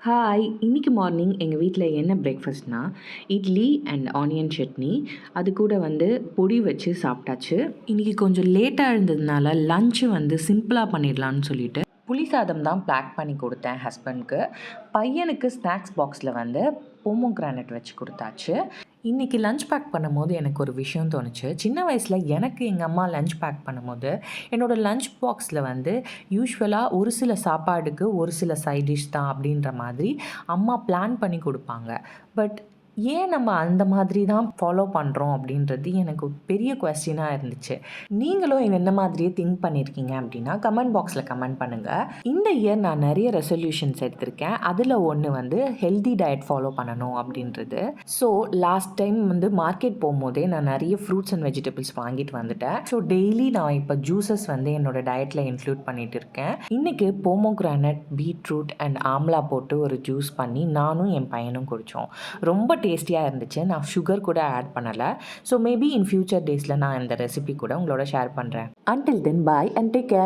Hi! இன்னைக்கு morning எங்க வீட்ல என்ன பிரேக்ஃபாஸ்ட்னா, இட்லி அண்ட் ஆனியன் சட்னி. அது கூட பொடி வச்சு சாப்பிட்டாச்சு. இன்னைக்கு கொஞ்சம் லேட்டா எழுந்ததுனால லஞ்ச் சிம்பிளா பண்ணிடலான்னு சொல்லிட்டு, புளி சாதம் தான் பேக் பண்ணி கொடுத்தேன் ஹஸ்பண்ட்க்கு. பையனுக்கு ஸ்நாக்ஸ் பாக்ஸில் போமோகிரானட் வச்சு கொடுத்தாச்சு. இன்றைக்கி லஞ்ச் பேக் பண்ணும்போது எனக்கு ஒரு விஷயம் தோணுச்சு. சின்ன வயசில் எனக்கு எங்கள் அம்மா லஞ்ச் பேக் பண்ணும்போது, என்னோடய லஞ்ச் பாக்ஸில் யூசுவலாக ஒரு சில சாப்பாடுக்கு ஒரு சில சைட் டிஷ் தான் அப்படின்ற மாதிரி அம்மா பிளான் பண்ணி கொடுப்பாங்க. பட் ஏன் நம்ம அந்த மாதிரி தான் ஃபாலோ பண்ணுறோம் அப்படின்றது எனக்கு பெரிய கொஸ்டினாக இருந்துச்சு. நீங்களும் என்ன மாதிரியே திங்க் பண்ணியிருக்கீங்க அப்படின்னா கமெண்ட் பாக்ஸில் கமெண்ட் பண்ணுங்கள். இந்த இயர் நான் நிறைய ரெசல்யூஷன்ஸ் எடுத்திருக்கேன். அதில் ஒன்று ஹெல்தி டயட் ஃபாலோ பண்ணணும் அப்படின்றது. ஸோ லாஸ்ட் டைம் மார்க்கெட் போகும்போதே நான் நிறைய ஃப்ரூட்ஸ் அண்ட் வெஜிடபிள்ஸ் வாங்கிட்டு வந்துட்டேன். ஸோ டெய்லி நான் இப்போ ஜூஸஸ் என்னோட டயட்டில் இன்க்ளூட் பண்ணிட்டு இருக்கேன். இன்றைக்கி போமோகிரானட், பீட்ரூட் அண்ட் ஆம்லா போட்டு ஒரு ஜூஸ் பண்ணி நானும் என் பையனும் குடித்தோம். ரொம்ப டேஸ்டியாக இருந்துச்சு. நான் சுகர் கூட ஆட் பண்ணலை. ஸோ மேபி இன் ஃபியூச்சர் டேஸில் நான் இந்த ரெசிபி கூட உங்களோட ஷேர் பண்ணுறேன். Until then bye and take care.